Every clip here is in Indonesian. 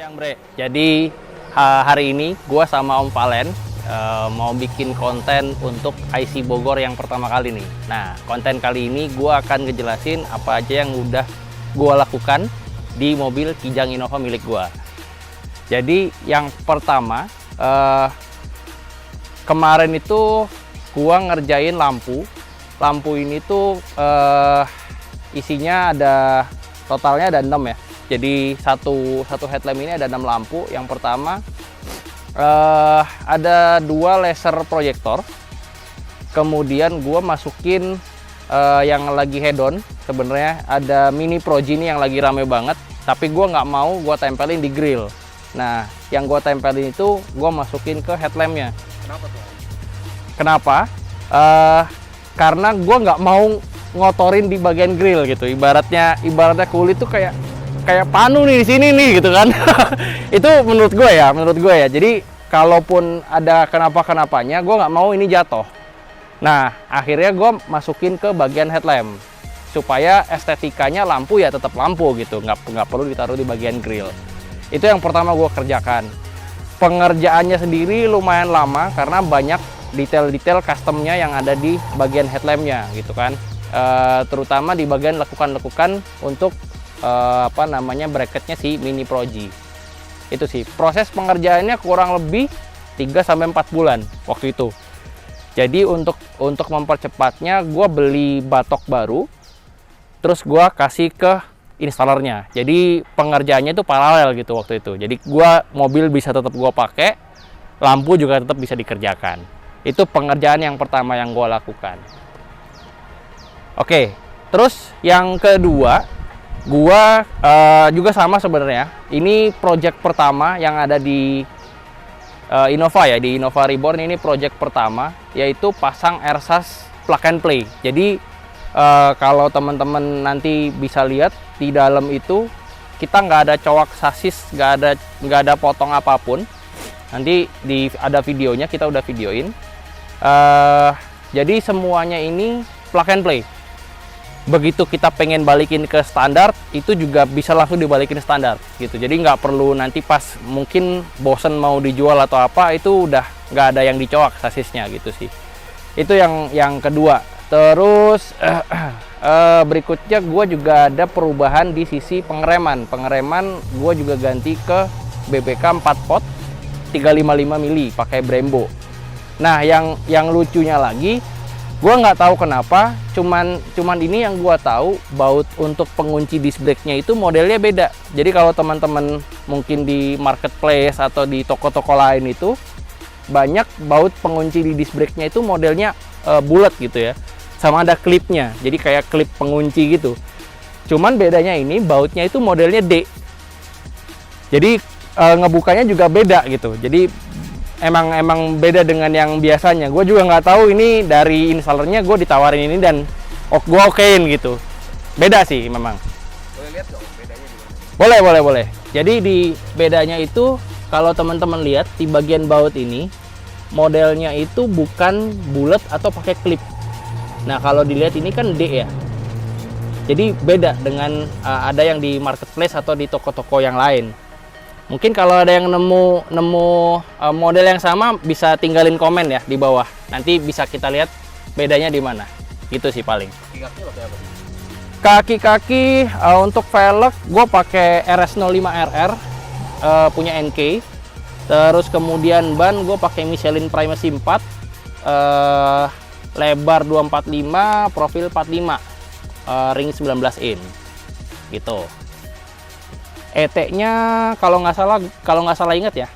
Yang Bre, jadi hari ini gua sama Om Valen mau bikin konten untuk IC Bogor yang pertama kali nih. Nah, konten kali ini gua akan ngejelasin apa aja yang udah gua lakukan di mobil Kijang Innova milik gua. Jadi yang pertama, kemarin itu gua ngerjain lampu. Lampu ini tuh isinya totalnya ada 6 ya. Jadi satu headlamp ini ada 6 lampu. Yang pertama ada 2 laser proyektor. Kemudian gua masukin yang lagi head on. Sebenarnya ada Mini Proji ini yang lagi rame banget, tapi gua nggak mau gua tempelin di grill. Nah, yang gua tempelin itu gua masukin ke headlampnya. Kenapa tuh? Kenapa? Karena gua nggak mau ngotorin di bagian grill gitu. Ibaratnya kulit tuh kayak panu nih di sini nih gitu kan. Itu menurut gue ya. Jadi kalaupun ada kenapa-kenapanya, gue nggak mau ini jatuh. Nah, akhirnya gue masukin ke bagian headlamp supaya estetikanya lampu ya tetap lampu gitu, nggak perlu ditaruh di bagian grill. Itu yang pertama gue kerjakan. Pengerjaannya sendiri lumayan lama karena banyak detail-detail customnya yang ada di bagian headlampnya gitu kan. Terutama di bagian lekukan-lekukan untuk bracketnya si Mini Proji. Itu sih proses pengerjaannya kurang lebih 3-4 bulan waktu itu. Jadi untuk mempercepatnya gue beli batok baru, terus gue kasih ke installernya. Jadi pengerjaannya itu paralel gitu waktu itu. Jadi mobil bisa tetap gue pakai, lampu juga tetap bisa dikerjakan. Itu pengerjaan yang pertama yang gue lakukan. Oke, terus yang kedua, gua juga sama sebenarnya. Ini project pertama yang ada di Innova ya, di Innova Reborn. Ini project pertama, yaitu pasang airsas plug and play. Jadi kalau teman-teman nanti bisa lihat di dalam itu kita nggak ada cowok sasis, nggak ada potong apapun. Nanti ada videonya, kita udah videoin. Jadi semuanya ini plug and play. Begitu kita pengen balikin ke standar, itu juga bisa langsung dibalikin standar gitu. Jadi nggak perlu nanti pas mungkin bosen mau dijual atau apa, itu udah nggak ada yang dicoak sasisnya gitu sih. Itu yang kedua. Terus berikutnya gue juga ada perubahan di sisi pengereman. Pengereman gue juga ganti ke BBK 4 pot 355 mili pakai Brembo. Nah, yang lucunya lagi, gue nggak tahu kenapa, cuman ini yang gue tahu, baut untuk pengunci disc brake-nya itu modelnya beda. Jadi kalau teman-teman mungkin di marketplace atau di toko-toko lain itu banyak baut pengunci di disc brake-nya itu modelnya bulat gitu ya, sama ada klipnya, jadi kayak klip pengunci gitu. Cuman bedanya ini bautnya itu modelnya D, jadi ngebukanya juga beda gitu. Jadi emang beda dengan yang biasanya. Gue juga nggak tahu, ini dari installernya gue ditawarin ini dan gue okein gitu. Beda sih memang. Boleh lihat dong bedanya di mana? Boleh. Jadi di bedanya itu kalau teman-teman lihat di bagian baut ini modelnya itu bukan bulat atau pakai klip. Nah, kalau dilihat ini kan D ya. Jadi beda dengan ada yang di marketplace atau di toko-toko yang lain. Mungkin kalau ada yang nemu model yang sama, bisa tinggalin komen ya di bawah. Nanti bisa kita lihat bedanya di mana. Gitu sih paling. Kaki-kakinya pakai apa? Kaki-kaki untuk velg gue pakai RS05RR punya NK. Terus kemudian ban gue pakai Michelin Primacy 4 lebar 245, profil 45, ring 19 in. Gitu. ET-nya kalau nggak salah ingat ya,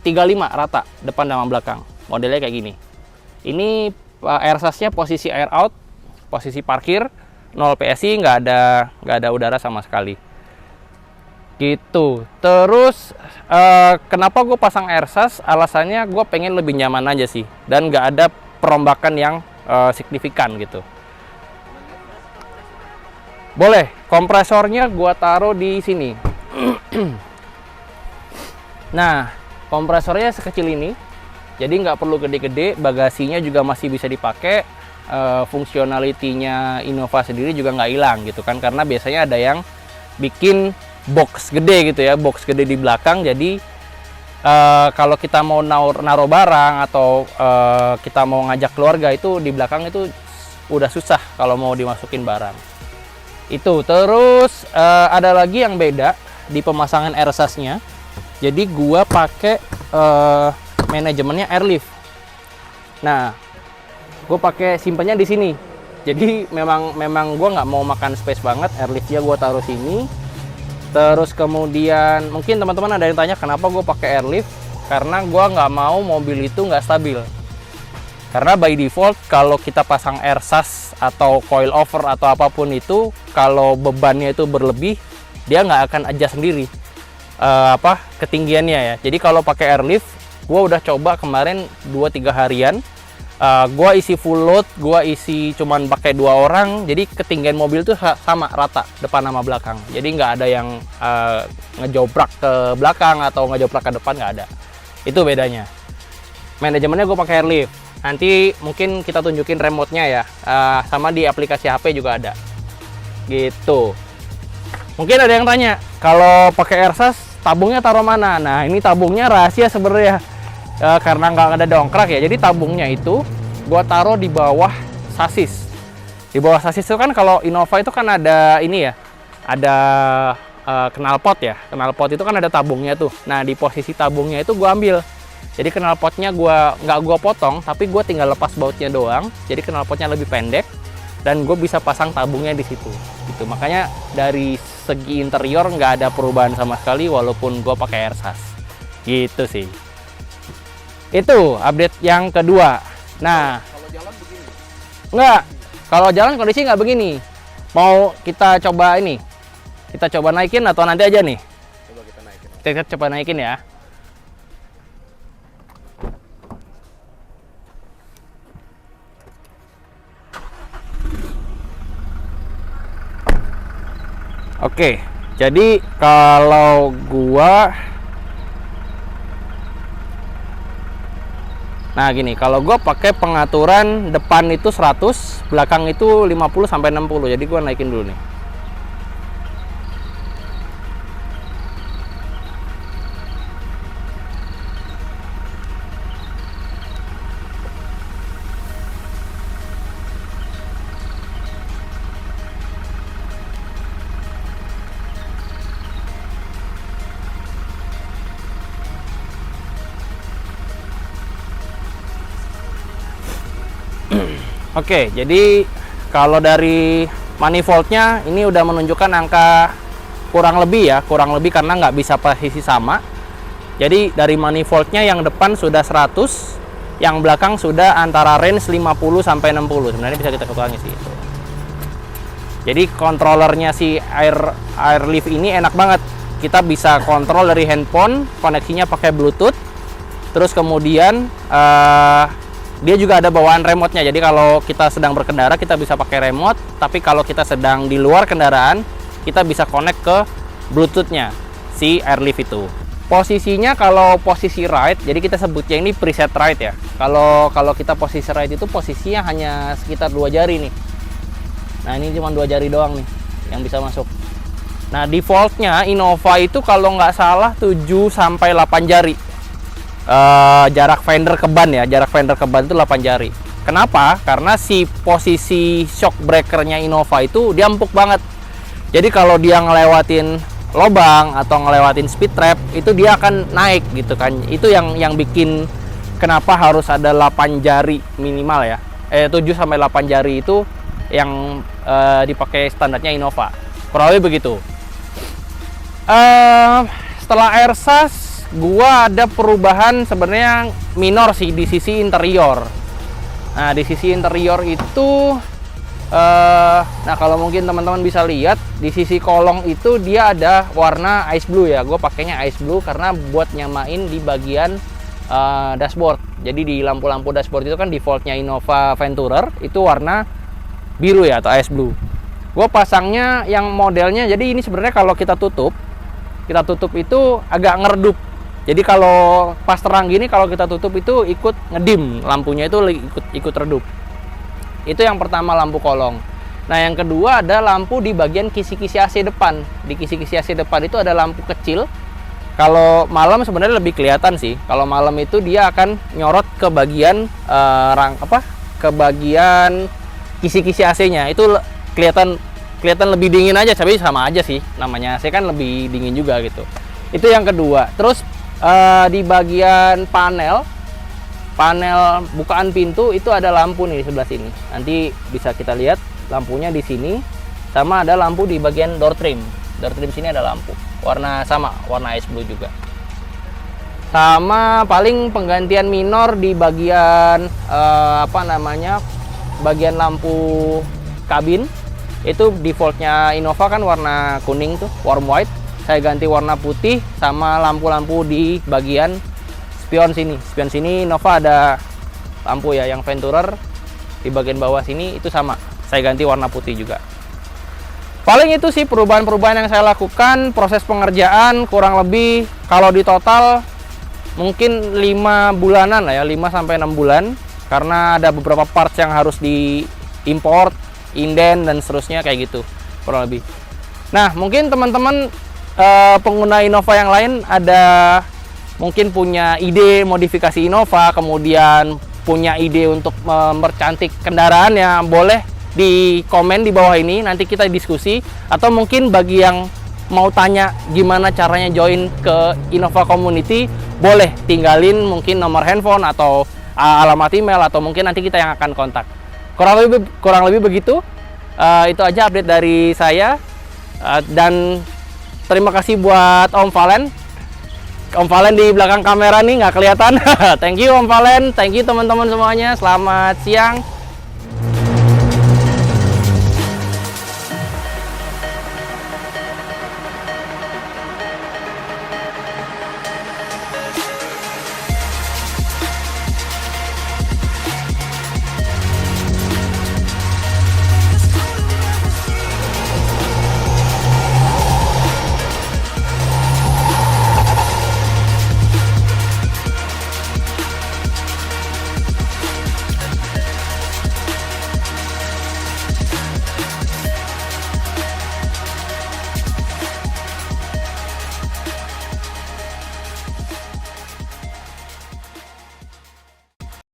35 rata depan sama belakang. Modelnya kayak gini. Ini airsasnya posisi air out, posisi parkir, 0 PSI, nggak ada udara sama sekali. Gitu. Terus kenapa gue pasang airsas? Alasannya gue pengen lebih nyaman aja sih, dan nggak ada perombakan yang signifikan gitu. Boleh, kompresornya gue taruh di sini. Nah, kompresornya sekecil ini, jadi nggak perlu gede-gede. Bagasinya juga masih bisa dipakai. Fungsionalitinya Innova sendiri juga nggak hilang gitu kan, karena biasanya ada yang bikin box gede gitu ya, box gede di belakang. Jadi kalau kita mau naruh barang atau kita mau ngajak keluarga, itu di belakang itu udah susah kalau mau dimasukin barang. Itu terus ada lagi yang beda di pemasangan airsasnya. Jadi gua pakai manajemennya airlift. Nah, gue pakai simpennya di sini. Jadi memang gue nggak mau makan space banget, airliftnya gue taruh sini. Terus kemudian mungkin teman-teman ada yang tanya kenapa gue pakai airlift? Karena gue nggak mau mobil itu nggak stabil. Karena by default kalau kita pasang airsas atau coil over atau apapun itu, kalau bebannya itu berlebih, dia nggak akan adjust sendiri ketinggiannya ya. Jadi kalau pakai airlift, gue udah coba kemarin 2-3 harian. Gua isi full load, gua isi cuman pakai 2 orang, jadi ketinggian mobil tuh sama rata depan sama belakang. Jadi nggak ada yang ngejobrak ke belakang atau ngejobrak ke depan, nggak ada. Itu bedanya. Manajemennya gue pakai airlift. Nanti mungkin kita tunjukin remote-nya ya, sama di aplikasi HP juga ada. Gitu. Mungkin ada yang tanya, kalau pakai airsas tabungnya taruh mana? Nah, ini tabungnya rahasia sebenarnya. Karena nggak ada dongkrak ya, jadi tabungnya itu gua taruh di bawah sasis. Di bawah sasis itu kan kalau Innova itu kan ada ini ya, ada knalpot ya. Knalpot itu kan ada tabungnya tuh. Nah, di posisi tabungnya itu gua ambil. Jadi knalpotnya nggak gua potong, tapi gua tinggal lepas bautnya doang. Jadi knalpotnya lebih pendek dan gue bisa pasang tabungnya di situ. Gitu. Makanya dari segi interior nggak ada perubahan sama sekali walaupun gua pakai airsas. Gitu sih. Itu update yang kedua. Nah, Kalau jalan begini. enggak, kalau jalan kondisi nggak begini. Mau kita coba ini, kita coba naikin atau nanti aja nih? Coba kita naikin. Kita coba naikin ya. Oke, jadi kalau gua nah gini, kalau gue pakai pengaturan depan itu 100, belakang itu 50 sampai 60. Jadi gue naikin dulu nih. Oke, jadi kalau dari manifoldnya ini udah menunjukkan angka kurang lebih karena nggak bisa posisi sama. Jadi dari manifoldnya yang depan sudah 100, yang belakang sudah antara range 50 sampai 60. Sebenarnya bisa kita ketuangin sih itu. Jadi kontrolernya si airlift ini enak banget. Kita bisa kontrol dari handphone, koneksinya pakai Bluetooth. Terus kemudian dia juga ada bawaan remote-nya. Jadi kalau kita sedang berkendara kita bisa pakai remote, tapi kalau kita sedang di luar kendaraan kita bisa connect ke Bluetooth-nya si airlift itu. Posisinya kalau posisi ride, jadi kita sebutnya ini preset ride ya. Kalau kita posisi ride itu posisinya hanya sekitar 2 jari nih. Nah, ini cuma 2 jari doang nih yang bisa masuk. Nah, defaultnya Innova itu kalau nggak salah 7 sampai 8 jari. Jarak fender ke ban ya, jarak fender ke ban itu 8 jari. Kenapa? Karena si posisi shock breakernya Innova itu dia empuk banget. Jadi kalau dia ngelewatin lobang atau ngelewatin speed trap itu dia akan naik gitu kan. Itu yang bikin kenapa harus ada 8 jari minimal ya. 7 sampai 8 jari itu yang dipakai standarnya Innova. Kurang lebih begitu. Setelah airsas gua ada perubahan sebenarnya minor sih di sisi interior. Nah, di sisi interior itu nah kalau mungkin teman-teman bisa lihat di sisi kolong itu dia ada warna ice blue ya. Gue pakainya ice blue karena buat nyamain di bagian dashboard. Jadi di lampu-lampu dashboard itu kan defaultnya Innova Venturer itu warna biru ya atau ice blue. Gue pasangnya yang modelnya, jadi ini sebenarnya kalau kita tutup itu agak ngeredup. Jadi kalau pas terang gini kalau kita tutup itu ikut ngedim, lampunya itu ikut redup. Itu yang pertama lampu kolong. Nah, yang kedua ada lampu di bagian kisi-kisi AC depan. Di kisi-kisi AC depan itu ada lampu kecil. Kalau malam sebenarnya lebih kelihatan sih. Kalau malam itu dia akan nyorot ke bagian ke bagian kisi-kisi AC-nya. Itu kelihatan lebih dingin aja, tapi sama aja sih. Namanya AC kan lebih dingin juga gitu. Itu yang kedua. Terus di bagian panel bukaan pintu itu ada lampu nih di sebelah sini. Nanti bisa kita lihat lampunya di sini, sama ada lampu di bagian door trim. Door trim sini ada lampu warna ice blue juga. Sama paling penggantian minor di bagian bagian lampu kabin. Itu defaultnya Innova kan warna kuning tuh, warm white. Saya ganti warna putih, sama lampu-lampu di bagian spion sini. Spion sini Innova ada lampu ya, yang Venturer di bagian bawah sini itu sama. Saya ganti warna putih juga. Paling itu sih perubahan-perubahan yang saya lakukan. Proses pengerjaan kurang lebih kalau di total mungkin 5 bulanan lah ya, 5-6 bulan. Karena ada beberapa parts yang harus diimport, inden dan seterusnya kayak gitu kurang lebih. Nah, mungkin teman-teman pengguna Innova yang lain ada mungkin punya ide modifikasi Innova, kemudian punya ide untuk mempercantik kendaraan, ya boleh di komen di bawah ini, nanti kita diskusi. Atau mungkin bagi yang mau tanya gimana caranya join ke Innova Community, boleh tinggalin mungkin nomor handphone atau alamat email, atau mungkin nanti kita yang akan kontak. Kurang lebih begitu. Itu aja update dari saya. Dan terima kasih buat Om Valen. Om Valen di belakang kamera nih nggak kelihatan. Thank you Om Valen, thank you teman-teman semuanya. Selamat siang.